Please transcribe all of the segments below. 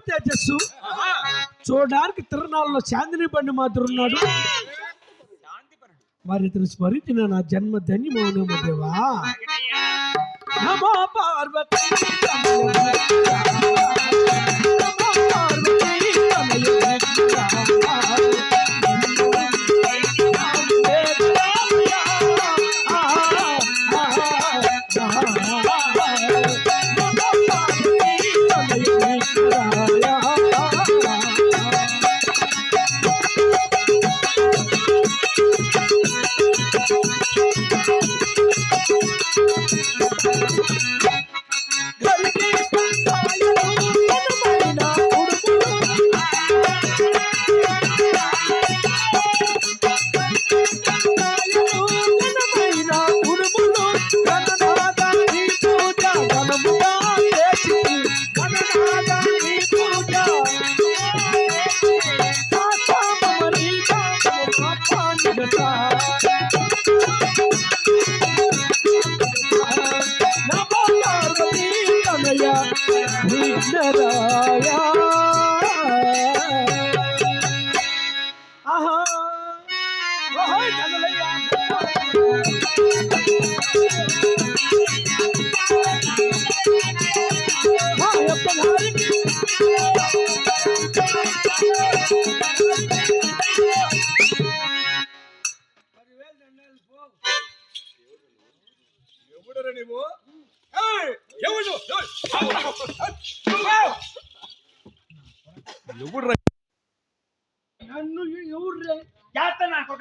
తేజస్సు చూడడానికి తిరునాళ్ళలో చాందిని బండి మాత్రం ఉన్నాడు. మరి ఇతను స్మరించిన నా జన్మ ధన్యమౌనేమో దేవా. నమో పార్వతీ నన్ను ఎవరు జాగ్రత్త నాకు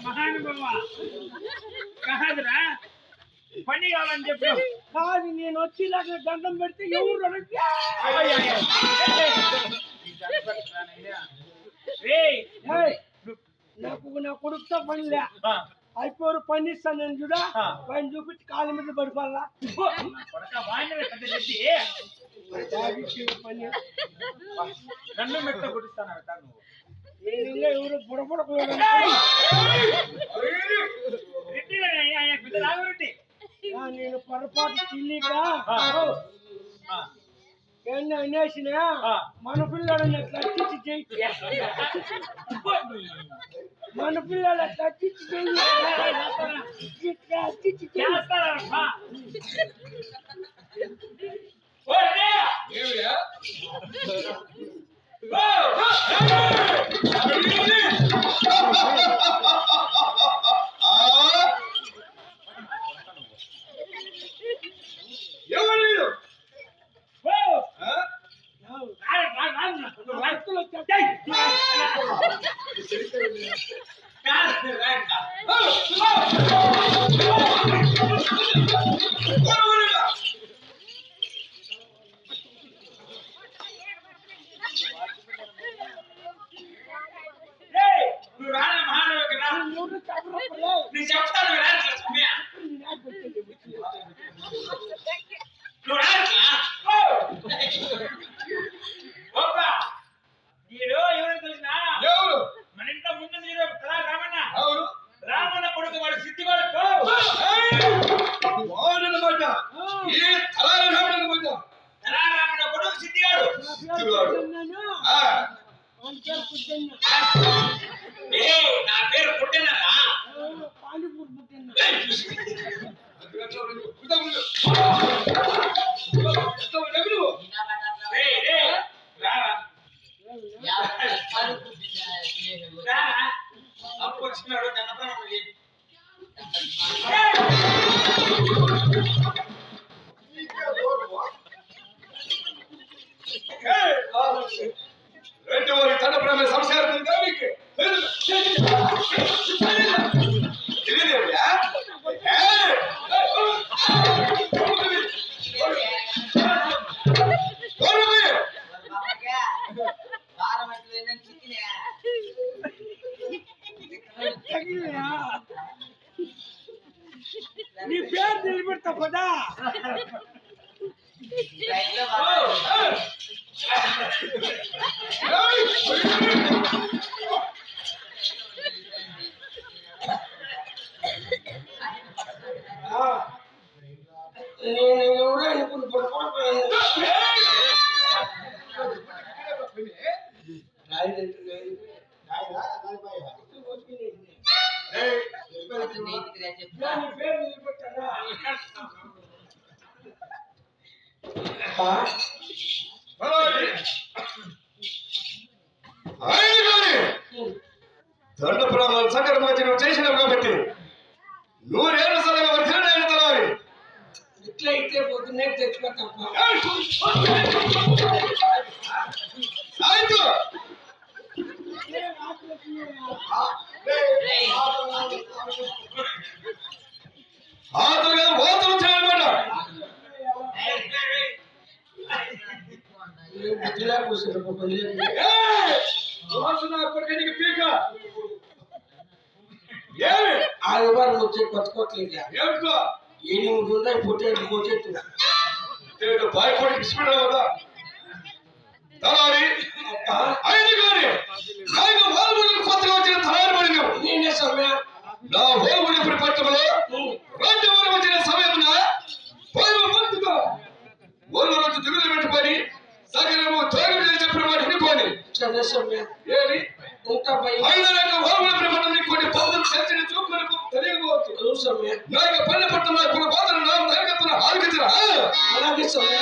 మహానుభావ కాదురా పని కావాలని చెప్పి కాదు నేను వచ్చేలాగా దండం పెడితే ఎవరు నాకు నా కొడుకుతో పనిలే అయిపోరు పని ఇస్తాను నేను చూడా పని చూపించి కాళ్ళ మీద పడిపోవాలా పని నన్ను మెట్ట కొడుస్తాను ఎవరు బుడబుడ నేను పొరపాటు చిల్లిగా ఏమన్నా అనేసిన మన పిల్లలని తగ్గించి చేయి మన పిల్లల తగ్గించి నా పేరు పుట్టినారా అప్పు వచ్చినాడు రెండవది తన ప్రేమ సంసారం మీకు నీ పేరు నిలబెడతా పదా నేను ఎవరో అనుకుని పడుకోవడం పేరు నిలబెట్టారా దండ ప్రాణాలు సకరమోచనం చేసినావు కాబట్టి నూరేళ్ళ సలహా వర్ధిల్లాలని తలాలి. ఇట్లా ఇట్లే పొద్దున్నే తెచ్చుకోతాం ఆతలుగా వాతలు చేయాలన్నమాట. బుద్ధిలా కూర్చొని ఇప్పటికే నీకు పీక ఏమి ఆదివారం వచ్చే కొత్త కొత్తలేక ఏమిటో 8 ఉన్నాయి పొట్టేట్లు పోచేట్టు బాయ్కోడికి ఇష్టపడ్డా కదా తలాలి అయిన కానీ నాకు వాల్మూడికి కొత్తగా వచ్చిన తలారి పడినావు. నేనే సమయ నా వాల్మూడి పట్టణంలో రాజ్యవరం వచ్చిన సమయంలో మందుగా ఊళ్ళో రోజు దిగులు పెట్టుకొని సగరము తోగి చెప్పిన మాట వినుకొని చదివే సమయ ఏమి ఇంకా భయం అయినా వాల్మూడి పట్టణం కొన్ని పద్ధతులు చర్చని చూపుకొని తెలియకపోవచ్చు. సమయ నాకు పల్లె పట్టణంలో ఇప్పుడు బాధలు నా తరగతున్న ఆలోచించరా అలాగే సమయ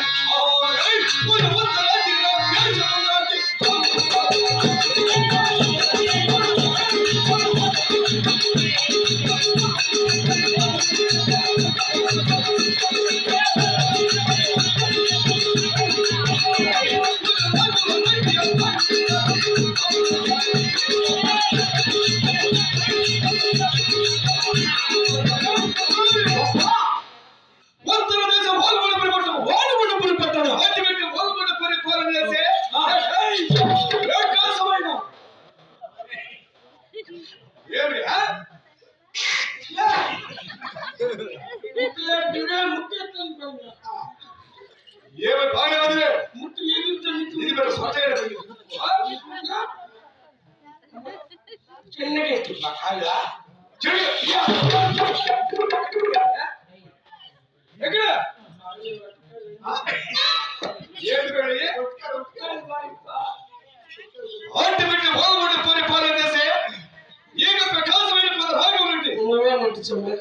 ఏమి బాగా వదిలే ముట్టు ఎగురుతుంది ఇది మరి స్వచ్ఛమైన చిన్నగా ఎత్తు కాళ్ళ ఎక్కడ ఏంటి ఆంటి పెట్టి వాల్మూడి పరిపాలన చేసే ఏక ప్రకాశమైన పదభాగం నుండి నువ్వే ముట్టు సమయ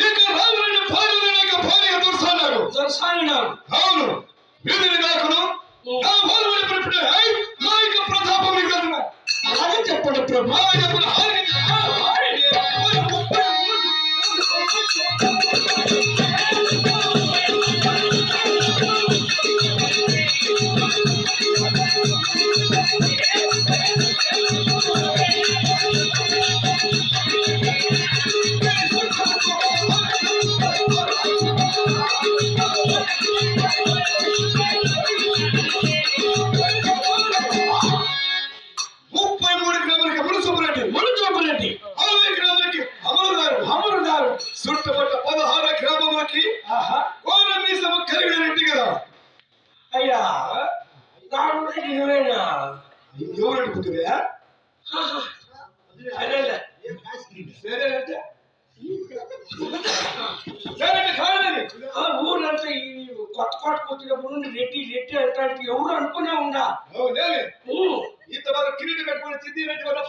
ఏక రాములని భార్య భార్య దొరసాడు దర్శాయినాడు అవును వీధిని నాకును నా వాల్మూడి పరిపడ నాయక ప్రతాపం మిగతా అలాగే చెప్పండి ప్రభు చెప్పిన చుట్టుపట్ల 16 గ్రామములకి మీసము కలిగినట్టు కదా అయ్యా నాడు నువ్వేనా ఎవరు అనుకుంటుందా అదేలే సరేనంటే సరే కాదని ఆ ఊరంతా ఈ కొత్త వచ్చినప్పుడు రెడ్డి రెడ్డి అంటే ఎవరు అనుకునే ఉందా అవునే ఇంతవరకు కిరీటం పెట్టుకుని సిద్ధి రెడ్డి వల్ల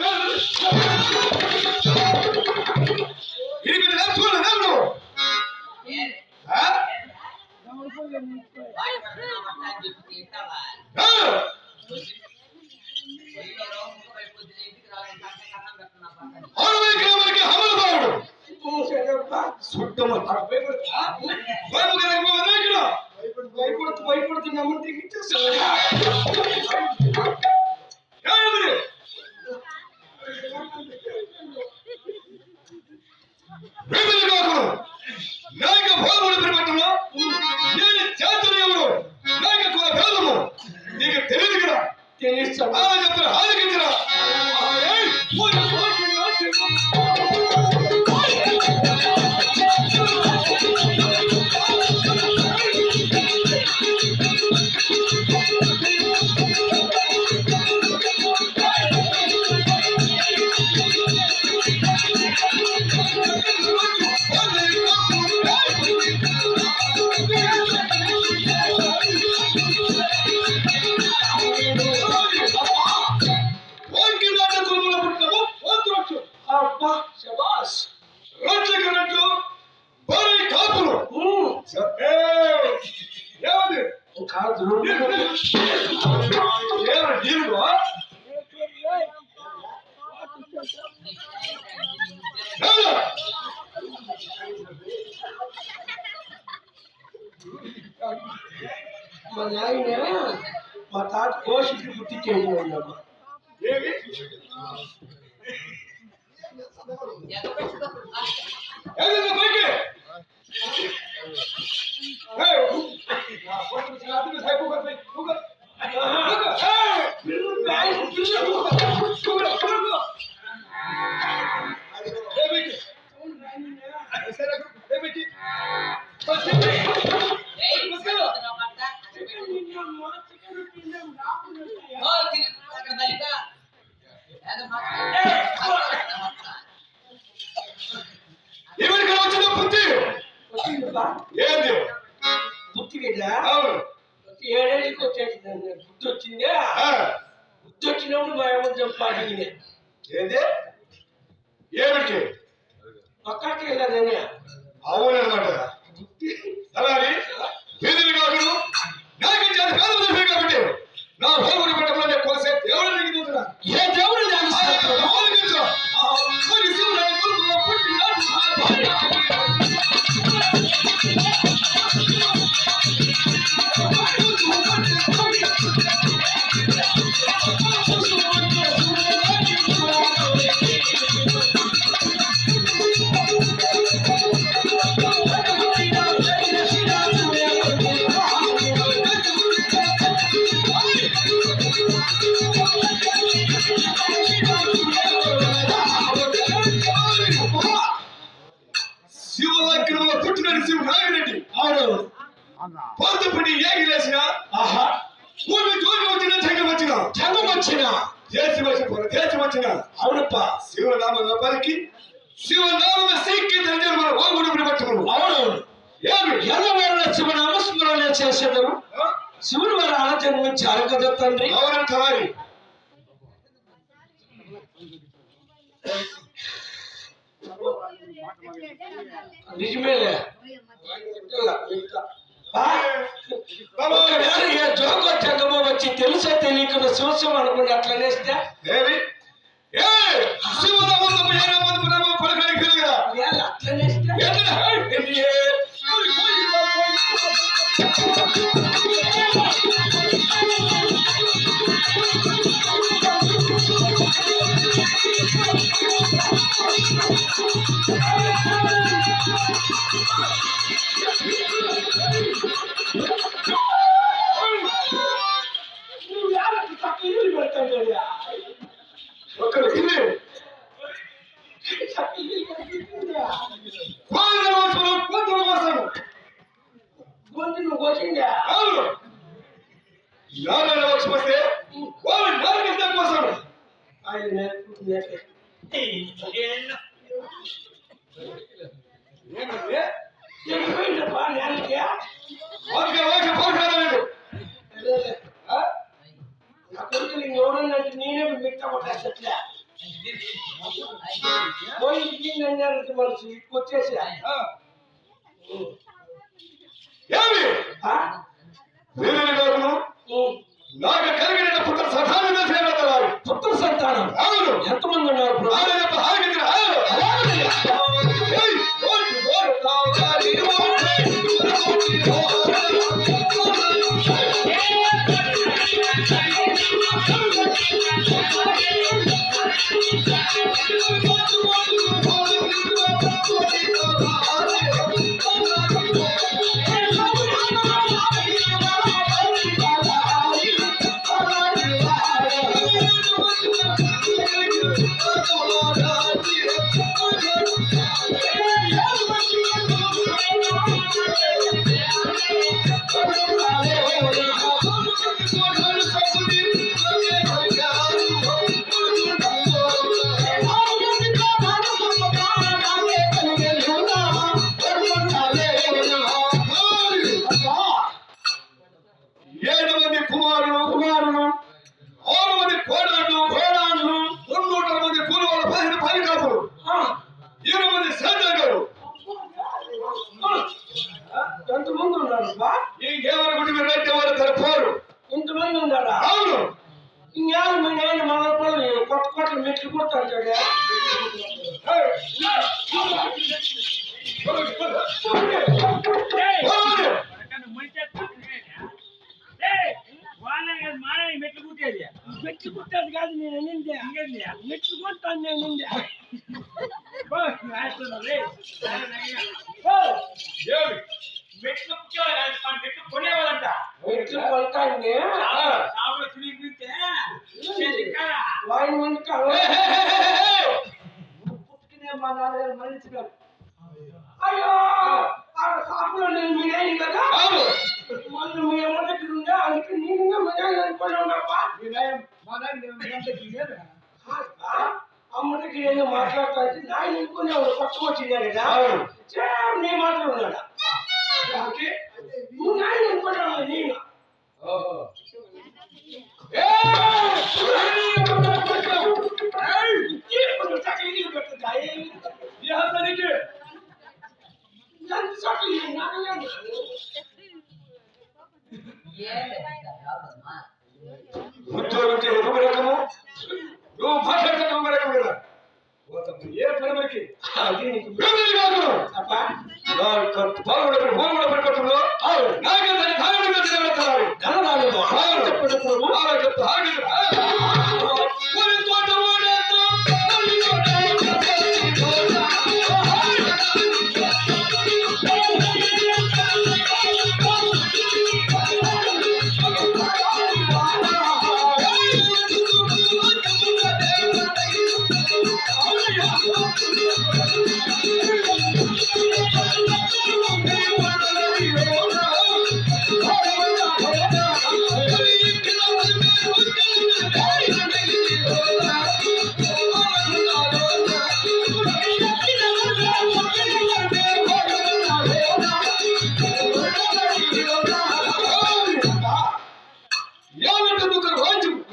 భయపడుతున్నామంటే నాయక భాగముడు పరిపట్టణంలో నేను చేతులు ఎవరు నాయక కుల భేదము నీకు తెలియదు కదా తెలుసా చెప్పిన ఆలోచించరా శబాష్. రాజ్యకరెంట్లు భారీ కాపులు ఏమది కాదు ఏమన్నా నీళ్ళు మా నాయన మా తాత కోసికి బుద్ధి చేయండి ఏమి ఏదైనా పైకి ఎవరికి వచ్చిన బుద్ధి ఏంది బుద్ధి కదా అవును 7 ఏళ్ళకి వచ్చేసింది బుద్ధి వచ్చిందే బుద్ధి వచ్చినప్పుడు మా ఏమో చంపాలి ఏంది ఏమిటి ఒక్కడికి వెళ్ళదని అవునమాట అలాగే వీధులు కాకులు నాకు చాలా కాదు కాబట్టి నా భూముని పెట్టకుండా కొలిసే దేవుడు దిగుతున్నా ఏ దేవుడు శివలగ్నంలో పుట్టిన శివ నాగిరెడ్డి అవును పొద్దుపడి ఏగిలేసిన ఆహా భూమి జోగి వచ్చిన జగం వచ్చిన దేశం వచ్చిన అవునప్ప శివనామ పలికి శివనామ సైక్య మన ఓగుడు పట్టుకును అవునవును ఏమి ఎల్లవేళ శివనామస్మరణ చేసేదరు శివుడు వారి జన్మించారు కదా తండ్రి అవునంట వారి నిజమేలే జోగో జగమో వచ్చి తెలుసా తెలియకుండా చూసాం అనుకుని అట్లనేస్తే ఏమి శివనామ పలకడానికి కదా అట్లనేస్తే ఒకరు ఇది గొంతు నువ్వు కోసిందా అవును నారాయణ వచ్చి వస్తే వాళ్ళు నాలుగు కోసం ఆయన పోయిందప్పా నేలకి నా కొడుకు నేను ఎవడన్నట్టు నేనే మిట్ట కొట్టేసట్లే పోయి ఇంటికి అన్నారంటే మనసు వచ్చేసి ఏమి నాకు కలిగిన పుత్ర సంతానం సేవలు పుత్ర సంతానం అవును ఎంతమంది ఉన్నారు Oh, కొడతాడా? మెట్లు కుట్టేది మెట్లు కుట్టేది కాదు నేను నిందే మెట్లు కొట్టాను నేను నిందే మెట్లు కుట్టేవాళ్ళు మెట్లు కొనేవాళ్ళంట మెట్లు కొట్టాను షాపులో తిరిగితే వాయిన్ ముందు పుట్టుకునే మా నాన్నగారు మరణించినారు. అయ్యో ఆ షాపులో నేను మీరేది కదా మొన్న మీ అమ్మ దగ్గర ఉండే అందుకే నేను మీరేది అనుకోని ఉన్నప్పా అమ్మ దగ్గర ఏదో మాట్లాడుతా నాయన అనుకునే పక్కకు వచ్చినారు కదా నీ మాత్రం ఉన్నాడా నువ్వు నాయన అనుకున్నావు నేను ఉద్యోగం ఒక రకము నువ్వు మాట్లాడితే ఒక రకం కదా ఏ పరమకి అది నీకు కాదు పాల్గొన పరిపత్రంలో నాకంటే ధారణగా నిలబెడతారు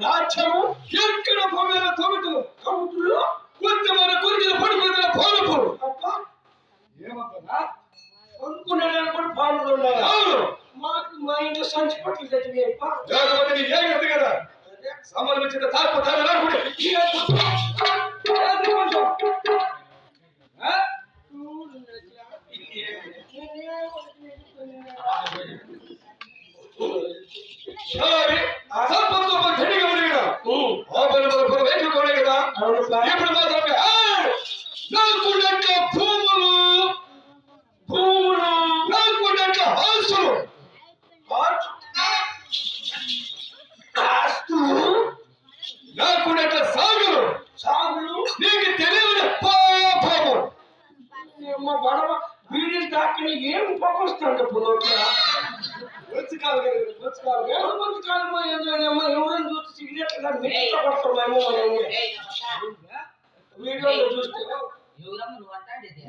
రాజ్యము ఎక్కడ పొగల తొగటులు కవుతులు కొంచెమైన కొరికిన పడుకున్న పాలపు ఏమన్నా కొనుక్కున్నాను కూడా పాలు ఉన్నాయి మాకు మా ఇంట్లో సంచి పట్లు తెచ్చి కదా సంబంధించిన తాత్పర్యాలు ఇప్పుడు మాత్రమే నాకు భూములు నాకు ఆస్తులు నాకు సాగులు నీకు తెలియని పాపము మా గొడవ వీడియో దాకా ఏం పొగొస్తాడు పునోట్ల వచ్చి కాదు ఎవరైనా చూసి సిగరెట్ కొడతామేమో వీడియోలో చూస్తే ఎవరమ్మ నువ్వు అంటాడేది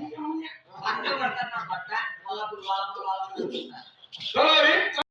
పక్కన పడతారు నా బట్ట వాళ్ళప్పుడు వాళ్ళ సరే